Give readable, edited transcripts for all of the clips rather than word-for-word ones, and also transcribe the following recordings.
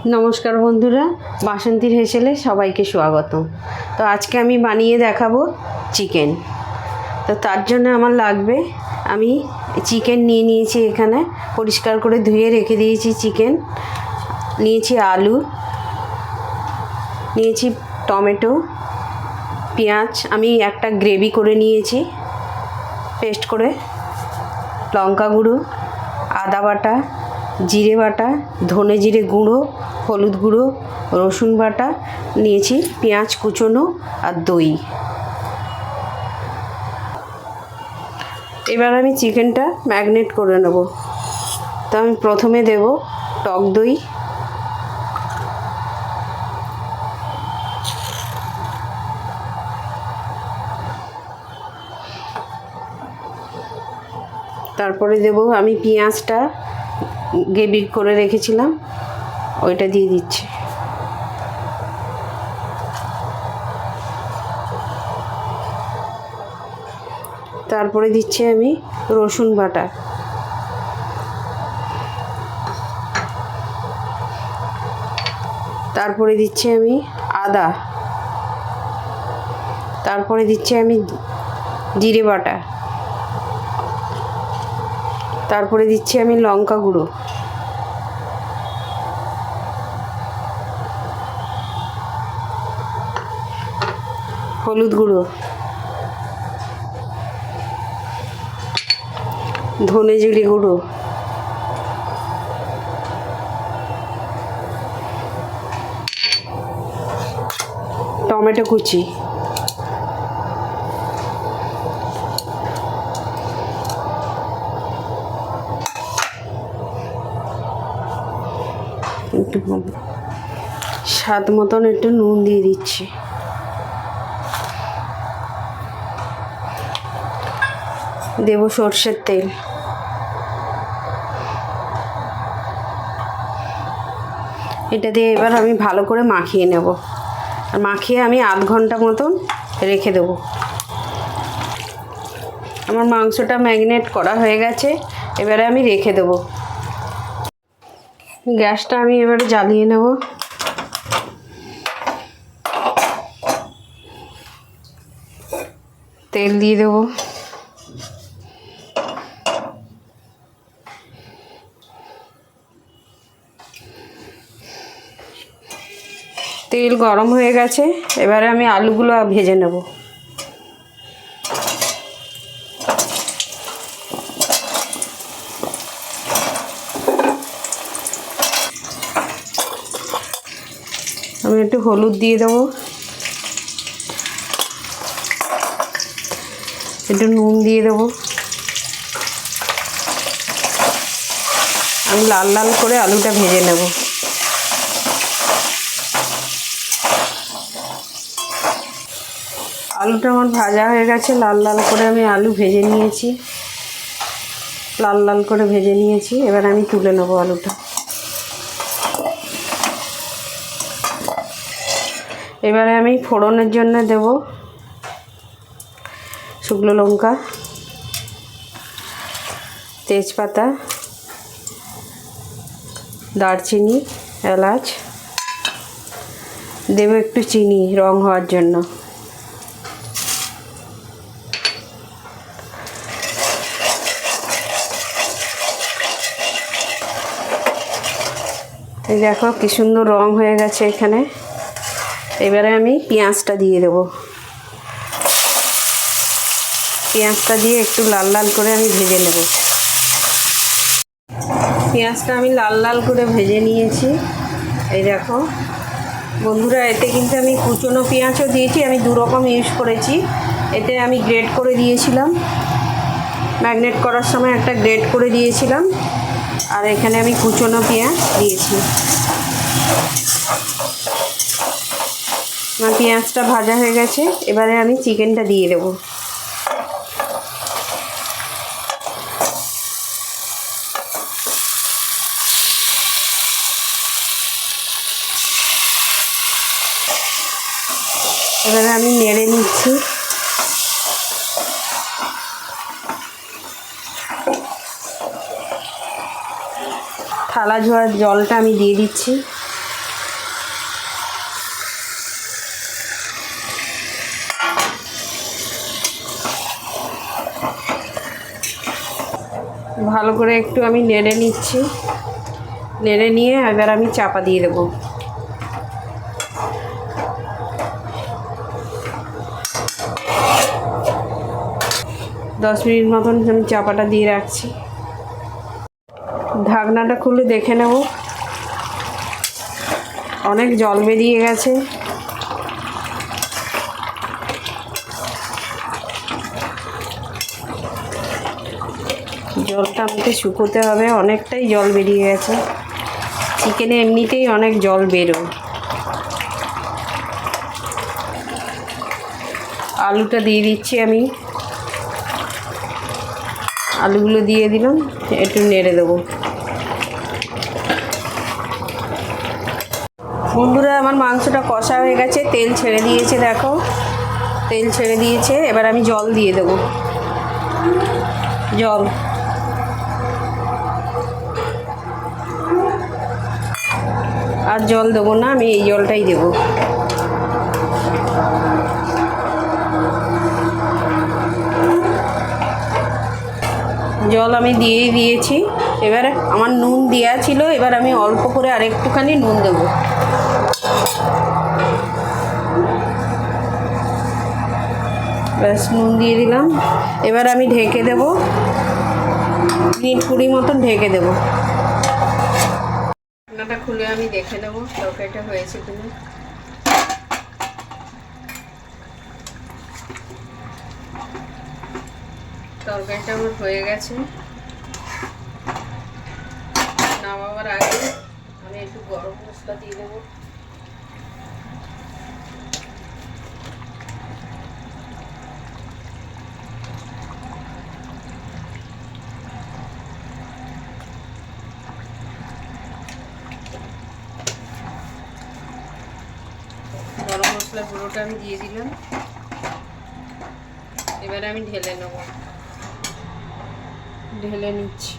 নমস্কার বন্ধুরা, বাসন্তীর হেসেলে সবাইকে স্বাগত। তো আজকে আমি বানিয়ে দেখাবো চিকেন। তো তার জন্য আমার লাগবে, আমি চিকেন নিয়ে নিয়েছি, এখানে পরিষ্কার করে ধুয়ে রেখে দিয়েছি। চিকেন নিয়েছি, আলু নিয়েছি, টমেটো, পেঁয়াজ আমি একটা গ্রেভি করে নিয়েছি পেস্ট করে, লঙ্কা গুঁড়ো, আদা বাটা, জিরে বাটা, ধনে জিরে গুঁড়ো, হলুদ গুঁড়ো, রসুন বাটা নিয়েছি, পেঁয়াজ কুচোনো আর দই। এবার আমি চিকেনটা ম্যারিনেট করে নেব। তো আমি প্রথমে দেব টক দই, তারপরে দেব আমি পেঁয়াজটা গ্রেভি করে রেখেছিলাম, ওইটা দিয়ে দিচ্ছি। তারপরে দিচ্ছি আমি রসুন বাটা, তারপরে দিচ্ছি আমি আদা, তারপরে দিচ্ছি আমি জিরে বাটা, তারপরে দিচ্ছি আমি লঙ্কা গুঁড়ো, হলুদ গুঁড়ো, ধনে জিরে গুঁড়ো, টমেটো কুচি, একটু স্বাদ মতন একটু নুন দিয়ে দিচ্ছি। দেব সর্ষের তেল, এটা দিয়ে এবার আমি ভালো করে মাখিয়ে নেব। আর মাখিয়ে আমি আধ ঘন্টা মতন রেখে দেব। আমার মাংসটা ম্যারিনেট করা হয়ে গেছে, এবারে আমি রেখে দেব। গ্যাসটা আমি এবারে জ্বালিয়ে নেব। তেল দিয়ে দেব। তেল গরম হয়ে গেছে, এবারে আমি আলুগুলো ভেজে নেব। আমি একটু হলুদ দিয়ে দেবো, একটু নুন দিয়ে দেবো। আমি লাল লাল করে আলুটা ভেজে নেব। আলুটা আমার ভাজা হয়ে গেছে, লাল লাল করে আমি আলু ভেজে নিয়েছি, লাল লাল করে ভেজে নিয়েছি। এবার আমি তুলে নেব আলুটা। এবারে আমি ফোড়নের জন্য দেব শুকনো লঙ্কা, তেজপাতা, দারচিনি, এলাচ, দেব একটু চিনি রং হওয়ার জন্য। এই দেখো কি সুন্দর রং হয়ে গেছে এখানে। এবারে আমি পেঁয়াজটা দিয়ে দেব। পেঁয়াজটা দিয়ে একটু লাল লাল করে আমি ভেজে নেব। পেঁয়াজটা আমি লাল লাল করে ভেজে নিয়েছি। এই দেখো বন্ধুরা, এতে কিন্তু আমি কুচনো পেঁয়াজও দিয়েছি, আমি দু রকম ইউজ করেছি। এতে আমি গ্রেট করে দিয়েছিলাম, ম্যারিনেট করার সময় একটা গ্রেট করে দিয়েছিলাম, আর এখানে আমি কুচনো পেঁয়াজ দিয়েছি। আমার পেঁয়াজটা ভাজা হয়ে গেছে, এবারে আমি চিকেনটা দিয়ে দেবো। এবারে আমি নেড়ে নিচ্ছি। থালা ধোয়ার জলটা আমি দিয়ে দিচ্ছি। ভালো করে একটু আমি নেড়ে নিচ্ছি, নেড়ে নিয়ে এবার আমি চাপা দিয়ে দেবো। দশ মিনিট মতন আমি চাপাটা দিয়ে রাখছি। ঢাকনাটা খুলে দেখে নেব, অনেক জল বেরিয়ে গেছে। জলটা আমাকে শুকোতে হবে, অনেকটাই জল বেরিয়ে গেছে। চিকেনে এমনিতেই অনেক জল বেরোয়। আলুটা দিয়ে দিচ্ছি আমি, আলুগুলো দিয়ে দিলাম, একটু নেড়ে দেবো। বন্ধুরা আমার মাংসটা কষা হয়ে গেছে, তেল ছেড়ে দিয়েছে, দেখো তেল ছেড়ে দিয়েছে। এবার আমি জল দিয়ে দেবো, জল। আর জল দেবো না, আমি এই জলটাই দেবো। জল আমি দিয়েই দিয়েছি। এবার আমার নুন দেওয়া ছিল, এবার আমি অল্প করে আর একটুখানি নুন দেবো। ব্যাস, নুন দিয়ে দিলাম। এবার আমি ঢেকে দেবো, মিনিট 20 মতন ঢেকে দেবো। ঢাকনাটা খুলে আমি দেখে নেবো তরকারিটা হয়েছে কিনা। তরকারিটা আমার হয়ে গেছে। নামাবার আগে আমি একটু গরম মশলা দিয়ে দেবো। গরম মশলা গুঁড়োটা আমি দিয়ে দিলাম। এবারে আমি ঢেলে নেব, ঢেলে নিচ্ছি।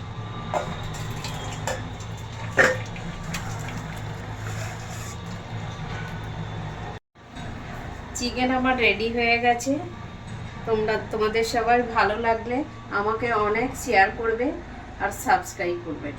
চিকেন আমার রেডি হয়ে গেছে। তোমাদের সবার ভালো লাগলে আমাকে অনেক শেয়ার করবে আর সাবস্ক্রাইব করবে।